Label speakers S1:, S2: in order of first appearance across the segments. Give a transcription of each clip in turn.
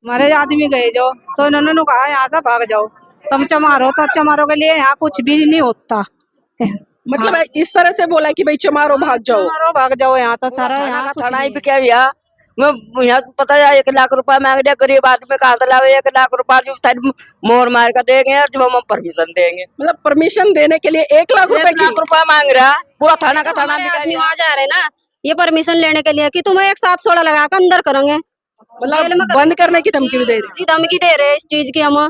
S1: हमारे आदमी गए जो, तो इन्होंने कहा यहाँ से भाग जाओ, तुम चमारो, तो चमारो के लिए यहाँ कुछ भी नहीं होता।
S2: मतलब इस तरह से बोला कि भाई चमारो भाग जाओ।
S1: चमारो भाग जाओ, यहाँ तो सारा यहाँ कुछ
S3: थाना
S1: नहीं
S3: भी
S1: है।
S3: क्या भैया, मैं यहाँ पता है 1 लाख रुपया मांग लिया, गरीब आदमी कहाँ से लावे 1 लाख रुपया, जो मोर मार कर देंगे और जब हम परमिशन देंगे।
S2: मतलब परमिशन देने के लिए 1 लाख रुपए
S3: 1 लाख रुपया मांग रहा, पूरा थाना का थाना भी
S4: आदमी वहाँ जा रहे हैं ना ये परमिशन लेने के लिए कि तुम्हें एक साथ सोड़ा लगा कर अंदर करेंगे,
S2: मतलब बंद करने की धमकी भी दे रहे।
S4: धमकी दे रहे हैं इस चीज की हम।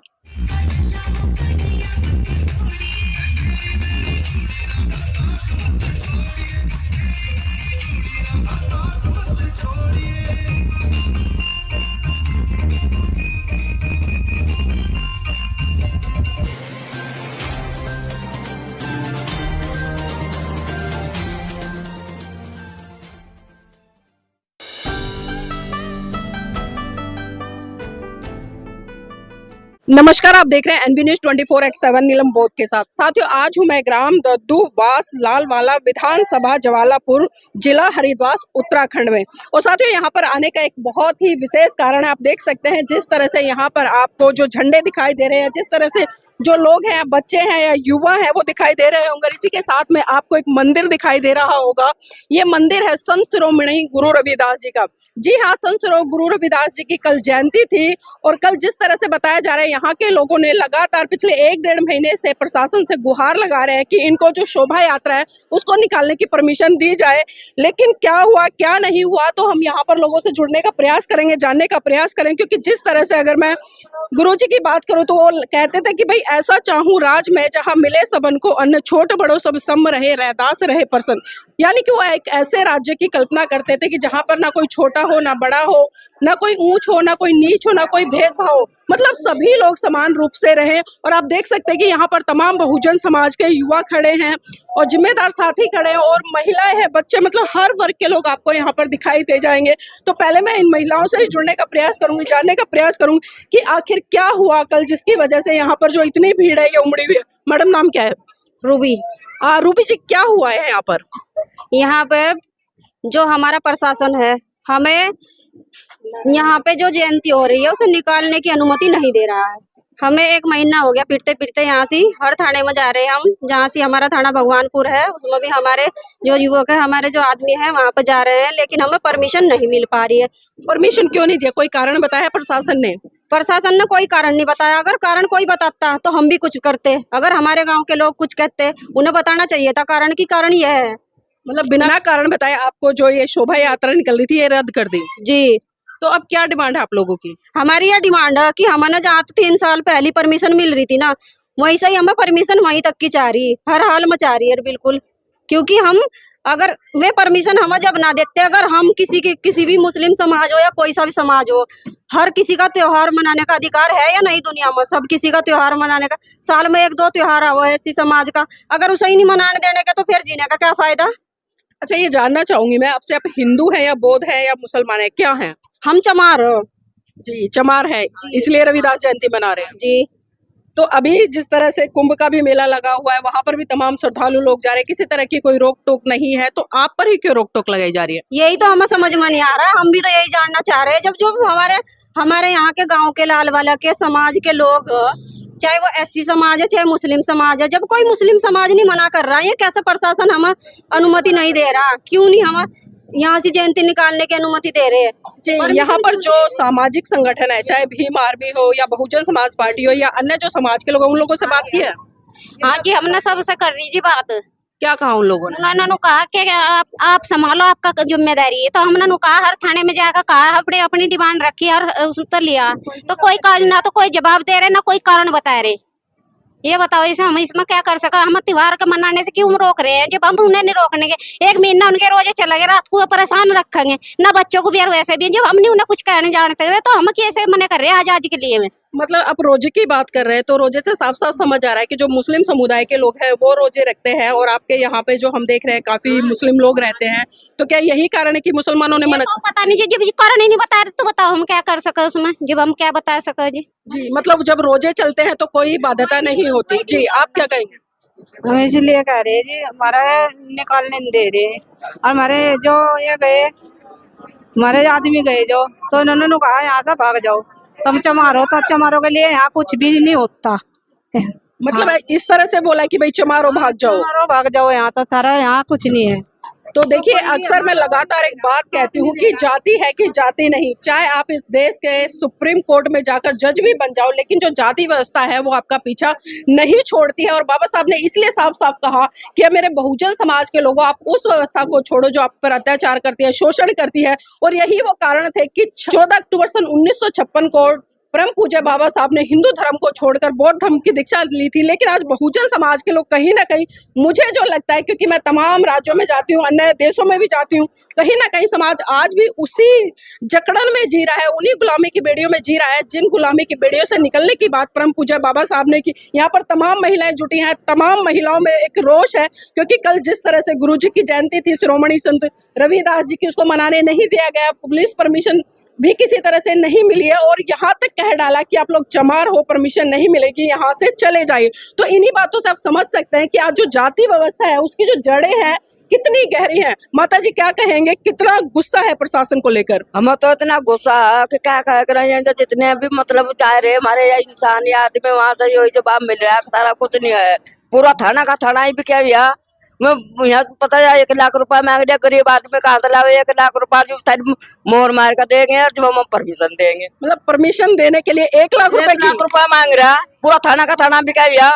S2: नमस्कार, आप देख रहे हैं एनबी न्यूज 24/7 नीलम बोध के साथ। साथियों, आज हूं मैं ग्राम दद्दू वास लालवाला विधानसभा जवालापुर जिला हरिद्वार उत्तराखंड में। और साथियों, यहां पर आने का एक बहुत ही विशेष कारण है। आप देख सकते हैं जिस तरह से यहां पर आपको जो झंडे दिखाई दे रहे हैं, जिस तरह से जो लोग हैं, बच्चे हैं या युवा हैं, वो दिखाई दे रहे होंगे। इसी के साथ में आपको एक मंदिर दिखाई दे रहा होगा। ये मंदिर है संत शिरोमणि गुरु रविदास जी का। जी हाँ, संत शिरोमणि गुरु रविदास जी की कल जयंती थी और कल जिस तरह से बताया जा रहा है, यहाँ के लोगों ने लगातार पिछले 1-1.5 महीने से प्रशासन से गुहार लगा रहे हैं कि इनको जो शोभा यात्रा है उसको निकालने की परमिशन दी जाए। लेकिन क्या हुआ क्या नहीं हुआ, तो हम यहाँ पर लोगों से जुड़ने का प्रयास करेंगे, जानने का प्रयास करेंगे। क्योंकि जिस तरह से अगर मैं गुरुजी की बात करूं तो वो कहते थे कि भाई ऐसा चाहूं राज में जहां मिले सबन को अन्न, छोट बड़ो सब सम रहे, रैदास रहे प्रसन्न। यानी कि वो एक ऐसे राज्य की कल्पना करते थे कि जहां पर ना कोई छोटा हो, ना बड़ा हो, ना कोई ऊंच हो, ना कोई नीच हो, ना कोई भेदभाव हो, मतलब सभी लोग समान रूप से रहें। और आप देख सकते हैं कि यहाँ पर तमाम बहुजन समाज के युवा खड़े हैं और जिम्मेदार साथी खड़े हैं और महिलाएं हैं, बच्चे, मतलब हर वर्ग के लोग आपको यहाँ पर दिखाई दे जाएंगे। तो पहले मैं इन महिलाओं से ही जुड़ने का प्रयास करूंगी, जानने का प्रयास करूंगी कि आखिर क्या हुआ कल जिसकी वजह से यहाँ पर जो इतनी भीड़ है ये उमड़ी हुई है। मैडम, नाम क्या है?
S4: रूबी।
S2: रूबी जी, क्या हुआ है यहाँ पर?
S4: यहाँ पे जो हमारा प्रशासन है हमें यहाँ पे जो जयंती हो रही है उसे निकालने की अनुमति नहीं दे रहा है। हमें 1 महीना हो गया फिरते फिरते यहाँ से हर थाने में जा रहे हैं हम, जहाँ से हमारा थाना भगवानपुर है उसमें भी हमारे जो युवक है, हमारे जो आदमी है वहाँ पे जा रहे हैं, लेकिन हमें परमिशन नहीं मिल पा रही है।
S2: परमिशन क्यों नहीं दिया? कोई कारण बताया प्रशासन ने?
S4: प्रशासन ने कोई कारण नहीं बताया। अगर कारण कोई बताता तो हम भी कुछ करते। अगर हमारे गाँव के लोग कुछ कहते, उन्हें बताना चाहिए था कारण की कारण यह है।
S2: मतलब बिना कारण बताए आपको जो ये शोभा यात्रा निकल रही थी ये रद्द कर दी?
S4: जी।
S2: तो अब क्या डिमांड है आप लोगों की?
S4: हमारी यह डिमांड है कि हमें जहाँ 3 साल पहली परमिशन मिल रही थी ना, वहीं से ही हमें परमिशन वहीं तक की चाह रही है, हर हाल में चाह रही है बिल्कुल। क्योंकि हम अगर वे परमिशन हमें जब ना देते, अगर हम किसी भी मुस्लिम समाज हो या कोई सा भी समाज हो, हर किसी का त्योहार मनाने का अधिकार है या नहीं? दुनिया में सब किसी का त्योहार मनाने का, साल में 1-2 त्योहार आओ ऐसी समाज का, अगर उसे ही नहीं मनाने देने का तो फिर जीने का क्या फायदा?
S2: अच्छा, ये जानना चाहूंगी मैं आपसे, आप हिंदू हैं या बौद्ध हैं या मुसलमान हैं, क्या हैं?
S4: हम चमार
S2: जी, चमार है, इसलिए रविदास जयंती मना रहे हैं
S4: जी।
S2: तो अभी जिस तरह से कुंभ का भी मेला लगा हुआ है, वहां पर भी तमाम श्रद्धालु लोग जा रहे हैं, किसी तरह की कोई रोक टोक नहीं है, तो आप पर ही क्यों रोक टोक लगाई जा रही है?
S4: यही तो हमें समझ में नहीं आ रहा है। हम भी तो यही जानना चाह रहे हैं। जब जो हमारे यहाँ के गांव के लालवाला के समाज के लोग, चाहे वो एससी समाज है चाहे मुस्लिम समाज है, जब कोई मुस्लिम समाज नहीं मना कर रहा है, ये कैसे प्रशासन हमें अनुमति नहीं दे रहा? क्यों नहीं हमें यहाँ से जयंती निकालने की अनुमति दे रहे हैं?
S2: जी, यहाँ पर जो सामाजिक संगठन है, चाहे भीम आर्मी हो या बहुजन समाज पार्टी हो या अन्य जो समाज के लोग, उन लोगों से बात की है?
S5: हाँ जी, हमने सबसे कर ली जी बात।
S2: क्या कहा उन लोगों ने?
S5: उन्होंने कहा कि आप संभालो, आपका जिम्मेदारी है। तो हमने कहा, हर थाने में जाकर कहा, अपनी अपनी डिमांड रखी और उस पर लिया, तो कोई कारण ना, तो कोई जवाब दे रहे ना कोई कारण बता रहे। ये बताओ, इसे हम इसमें क्या कर सका? हम त्योहार का मनाने से क्यों रोक रहे हैं? जब हम उन्हें नहीं रोकने के, 1 महीना उनके रोजे चला गया, रात को परेशान रखेंगे ना, बच्चों को भी और वैसे भी। जब हमने उन्हें कुछ कहने जानते रहे तो हम कैसे मना कर रहे हैं आजादी के लिए में?
S2: मतलब आप रोजे की बात कर रहे हैं तो रोजे से साफ साफ समझ आ रहा है कि जो मुस्लिम समुदाय के लोग हैं वो रोजे रखते हैं, और आपके यहाँ पे जो हम देख रहे हैं काफी मुस्लिम लोग रहते हैं, तो क्या यही कारण है कि मुसलमानों ने मना?
S5: पता नहीं जी, जब कारण ही नहीं बता रहे तो बताओ हम क्या कर सके उसमें? जब हम क्या बता सके जी?
S2: जी, मतलब जब रोजे चलते हैं तो कोई बाध्यता नहीं होती। जी, आप क्या कहेंगे?
S1: हम इसलिए कह रहे हैं जी, हमारा निकालने नहीं दे रहे। और हमारे जो ये गए, हमारे आदमी गए जो, तो इन्होंने कहा यहाँ से भाग जाओ, तमचा मारो तो चमारों के लिए यहाँ कुछ भी नहीं होता।
S2: मतलब इस तरह से बोला कि भाई चमारो भाग जाओ।
S1: चमारो भाग जाओ, यहाँ तो सारा यहाँ कुछ नहीं है।
S2: तो देखिए अक्सर मैं लगातार एक बात कहती हूँ कि जाति है कि जाति नहीं, चाहे आप इस देश के सुप्रीम कोर्ट में जाकर जज भी बन जाओ, लेकिन जो जाति व्यवस्था है वो आपका पीछा नहीं छोड़ती है। और बाबा साहब ने इसलिए साफ साफ कहा कि अब मेरे बहुजन समाज के लोगों, आप उस व्यवस्था को छोड़ो जो आप पर अत्याचार करती है, शोषण करती है। और यही वो कारण थे कि 14 अक्टूबर सन 1956 को परम पूज्य बाबा साहब ने हिंदू धर्म को छोड़कर बौद्ध धर्म की दीक्षा ली थी। लेकिन आज बहुजन समाज के लोग कहीं ना कहीं, मुझे जो लगता है, क्योंकि मैं तमाम राज्यों में जाती हूँ, अन्य देशों में भी जाती हूँ, कहीं ना कहीं समाज आज भी उसी जकड़न में जी रहा है, उन्हीं गुलामी की बेड़ियों में जी रहा है जिन गुलामी की बेड़ियों से निकलने की बात परम पूज्य बाबा साहब ने की। यहाँ पर तमाम महिलाएं जुटी हैं, तमाम महिलाओं में एक रोष है, क्योंकि कल जिस तरह से गुरु जी की जयंती थी, शिरोमणि संत रविदास जी की, उसको मनाने नहीं दिया गया, पुलिस परमिशन भी किसी तरह से नहीं मिली है, और यहाँ तक कह डाला कि आप लोग चमार हो, परमिशन नहीं मिलेगी, यहाँ से चले जाइए। तो इन्हीं बातों से आप समझ सकते हैं कि आज जो जाति व्यवस्था है उसकी जो जड़ें हैं कितनी गहरी हैं। माता जी क्या कहेंगे, कितना गुस्सा है प्रशासन को लेकर?
S3: हम तो इतना गुस्सा है कि क्या कह कर रहे हैं, जितने भी मतलब चाह रहे हमारे इंसान या आदमी, वहाँ से यही जवाब मिल रहा है, सारा कुछ नहीं है। पूरा थाना का थाना ही भी क्या भैया, मैं यहाँ पता है 1 लाख रुपया मांग दिया, गरीब आदमी कहाँ से लावे 1 लाख रुपया, जो मोहर मार कर देंगे और जब हम परमिशन देंगे।
S2: मतलब परमिशन देने के लिए 1 लाख रुपए
S3: 1 लाख रुपया मांग रहा है, पूरा थाना का थाना भी क्या भैया।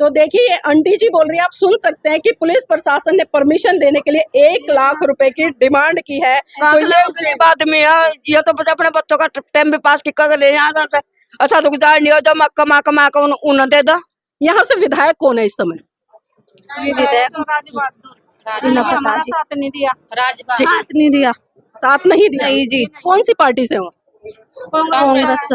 S2: तो देखिए आंटी जी बोल रही है, आप सुन सकते हैं कि पुलिस प्रशासन ने परमिशन देने के लिए 1 लाख रुपए की डिमांड की है। तो ये
S3: गरीब आदमी है, ये तो बस अपने बच्चों का टाइम भी पास कर ले, यहाँ से अच्छा तो गुजार नहीं हो, जो कमा कमा कर उन्हें दे दो।
S2: यहाँ से विधायक कौन है इस समय?
S1: साथ नहीं दिया,
S4: साथ नहीं दिया।
S2: साथ नहीं दिया?
S4: नहीं जी।
S2: कौन सी पार्टी से हो?
S4: कांग्रेस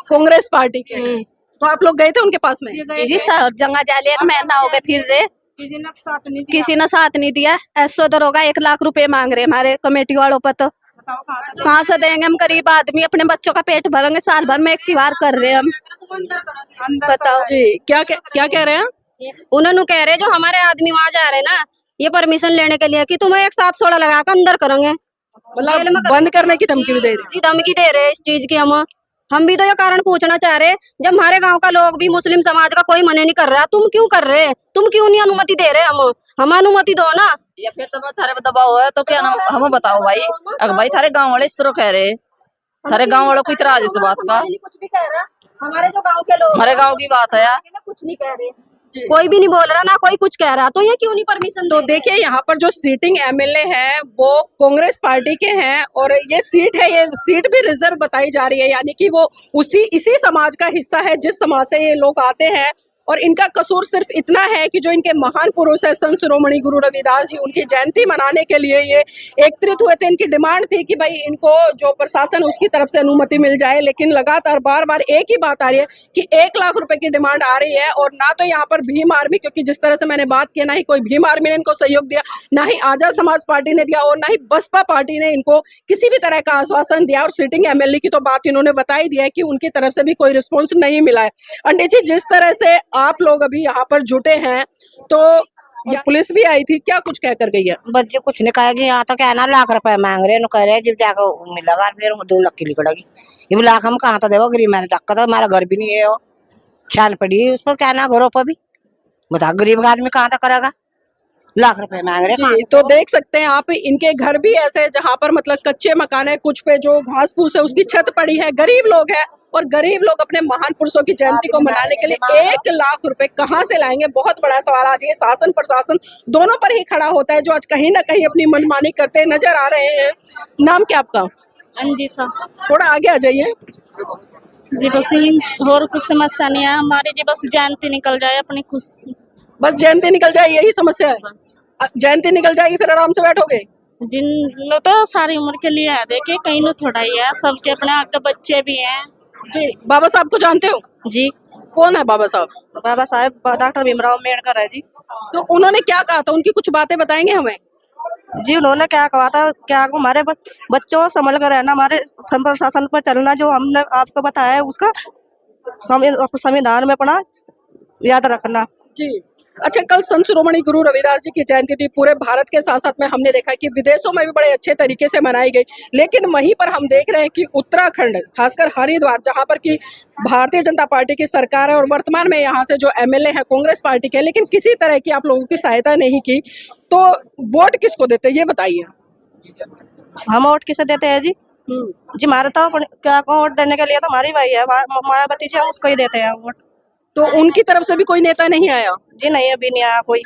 S2: कांग्रेस पार्टी के हैं। तो आप लोग गए थे उनके पास में?
S4: जी सर, जंगा जाले 1 महीना हो गया फिर रहे,
S1: किसी ने साथ नहीं दिया।
S4: किसी ने साथ नहीं दिया। ऐसो दरोगा 1 लाख रुपए मांग रहे हमारे कमेटी वालों पर, तो कहाँ से देंगे हम? गरीब आदमी, अपने बच्चों का पेट भरेंगे, साल भर में एक त्योहार कर रहे हम, बताओ
S2: जी। क्या कह रहे हैं?
S4: उन्होंने कह रहे जो हमारे आदमी वहाँ जा रहे हैं ना, ये परमिशन लेने के लिए कि तुम्हें एक साथ सोड़ा लगा कर अंदर करेंगे,
S2: मतलब बंद करने की धमकी भी दे रहे हैं।
S4: धमकी दे रहे हैं इस चीज की। हम भी तो ये कारण पूछना चाह रहे हैं, जब हमारे गांव का लोग भी, मुस्लिम समाज का कोई मने नहीं कर रहा, तुम क्यों कर रहे? तुम क्यों नहीं अनुमति दे रहे? हम अनुमति दो ना।
S6: या फिर तो थारे पे दबाव है तो क्या हम बताओ भाई, अगर भाई थारे गांव वाले इस तरह कह रहे, थारे गांव वालों को इतराज इस बात का?
S4: कुछ भी कह रहा, हमारे जो गांव के लोग,
S6: हमारे गांव की बात है यार,
S4: कुछ नहीं कह रहे, कोई भी नहीं बोल रहा ना, कोई कुछ कह रहा, तो ये क्यों नहीं परमिशन?
S2: तो देखिए यहाँ पर जो सीटिंग एमएलए हैं वो कांग्रेस पार्टी के हैं, और ये सीट भी रिजर्व बताई जा रही है, यानी कि वो इसी समाज का हिस्सा है जिस समाज से ये लोग आते हैं। और इनका कसूर सिर्फ इतना है कि जो इनके महान पुरुष है संत शिरोमणि गुरु रविदास जी, उनकी जयंती मनाने के लिए ये एकत्रित हुए थे। इनकी डिमांड थी कि भाई इनको जो प्रशासन उसकी तरफ से अनुमति मिल जाए, लेकिन लगातार बार बार एक ही बात आ रही है कि 1 लाख रुपए की डिमांड आ रही है। और ना तो यहाँ पर भीम आर्मी, क्योंकि जिस तरह से मैंने बात की, ना ही कोई भीम आर्मी ने इनको सहयोग दिया, ना ही आजाद समाज पार्टी ने दिया, और ना ही बसपा पार्टी ने इनको किसी भी तरह का आश्वासन दिया। और सीटिंग एमएलए की तो बात इन्होंने बताई दिया है कि उनकी तरफ से भी कोई रिस्पॉन्स नहीं मिला है। आंटी जी, जिस तरह से आप लोग अभी यहाँ पर जुटे हैं, तो ये पुलिस भी आई थी, क्या कुछ कह कर गई है?
S7: बच्चे कुछ नहीं कहेगी, यहाँ तो क्या ना 1 लाख रुपए मांग रहे हैं, कह रहे हैं जब जाकर मिलेगा फिर 2 लाख की लिखड़ेगी। ये लाख हम कहाँ तो देवो, गरीब मैंने तक तो हमारा घर भी नहीं है, वो छान पड़ी उस पर, क्या ना घरों पर भी बता, गरीब आदमी कहाँ तक करेगा? 1 लाख रुपए मांग रहे हैं।
S2: तो देख सकते हैं आप, इनके घर भी ऐसे जहाँ पर मतलब कच्चे मकान है, कुछ पे जो घास फूस है उसकी छत पड़ी है, गरीब लोग हैं, और गरीब लोग अपने महान पुरुषों की जयंती को मनाने के लिए 1 लाख रुपए कहाँ से लाएंगे? बहुत बड़ा सवाल आज ये शासन प्रशासन दोनों पर ही खड़ा होता है, जो आज कहीं ना कहीं अपनी मनमानी करते नजर आ रहे हैं। नाम क्या आपका?
S8: जी सर,
S2: थोड़ा आगे आ जाइए
S8: जी। बस और कुछ समस्या नहीं है हमारी जी, बस जयंती निकल जाए अपनी खुश,
S2: बस जयंती निकल जाए, यही समस्या है। जयंती निकल जाएगी फिर आराम से बैठोगे?
S8: जिन तो सारी उम्र के लिए है, देखिए कहीं नो थोड़ा ही है, सबके अपने आगे बच्चे भी हैं
S2: जी। बाबा साहब को जानते हो?
S4: जी।
S2: कौन है बाबा साहब?
S4: बाबा साहब डॉक्टर भीमराव अम्बेडकर है जी।
S2: तो उन्होंने क्या कहा था, उनकी कुछ बातें बताएंगे हमें?
S4: जी, उन्होंने क्या कहा था, क्या हमारे बच्चों संभल कर रहना, हमारे प्रशासन पर चलना, जो हमने आपको बताया है उसका संविधान में अपना याद रखना
S2: जी। अच्छा, कल संत शिरोमणि गुरु रविदास जी की जयंती थी। पूरे भारत के साथ साथ में हमने देखा कि विदेशों में भी बड़े अच्छे तरीके से मनाई गई, लेकिन वहीं पर हम देख रहे हैं कि उत्तराखंड, खासकर हरिद्वार, जहां पर कि भारतीय जनता पार्टी की सरकार है और वर्तमान में यहाँ से जो एमएलए है कांग्रेस पार्टी के, लेकिन किसी तरह की आप लोगों की सहायता नहीं की, तो वोट किसको देते ये बताइए।
S1: हम वोट किसे देते हैं जी? जी हमारे तो क्या वोट देने के लिए तो हमारी भाई है मायावती जी, हम उसको ही देते हैं वोट।
S2: तो उनकी तरफ से भी कोई नेता नहीं आया?
S1: जी नहीं, अभी नहीं आया कोई।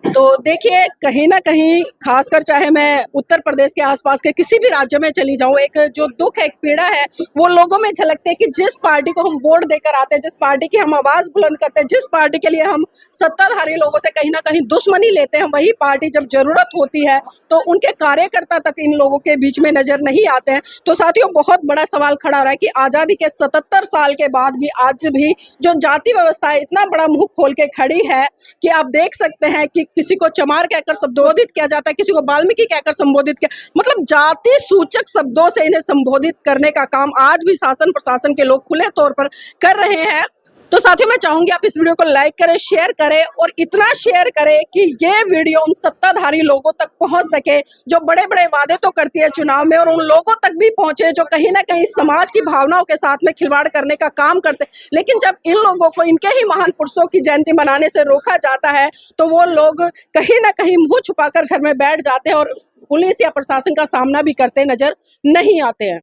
S2: तो देखिए, कहीं ना कहीं खासकर चाहे मैं उत्तर प्रदेश के आसपास के किसी भी राज्य में चली जाऊं, एक जो दुख है, एक पीड़ा है, वो लोगों में झलकते हैं कि जिस पार्टी को हम वोट देकर आते हैं, जिस पार्टी की हम आवाज बुलंद करते हैं, जिस पार्टी के लिए हम सत्ताधारी लोगों से कहीं ना कहीं दुश्मनी लेते हैं, वही पार्टी जब जरूरत होती है तो उनके कार्यकर्ता तक इन लोगों के बीच में नजर नहीं आते हैं। तो साथियों, बहुत बड़ा सवाल खड़ा हो रहा है कि आजादी के 77 साल के बाद भी आज भी जो जाति व्यवस्था है इतना बड़ा मुंह खोल के खड़ी है कि आप देख सकते हैं कि किसी को चमार कहकर संबोधित किया जाता है, किसी को वाल्मीकि कहकर संबोधित किया, मतलब जाति सूचक शब्दों से इन्हें संबोधित करने का काम आज भी शासन प्रशासन के लोग खुले तौर पर कर रहे हैं। तो साथियों, मैं चाहूंगी आप इस वीडियो को लाइक करें, शेयर करें और इतना शेयर करें कि ये वीडियो उन सत्ताधारी लोगों तक पहुंच सके जो बड़े बड़े वादे तो करती है चुनाव में, और उन लोगों तक भी पहुंचे जो कहीं ना कहीं समाज की भावनाओं के साथ में खिलवाड़ करने का काम करते हैं। लेकिन जब इन लोगों को इनके ही महान पुरुषों की जयंती मनाने से रोका जाता है तो वो लोग कहीं ना कहीं मुंह छुपाकर घर में बैठ जाते हैं और पुलिस या प्रशासन का सामना भी करते नजर नहीं आते हैं।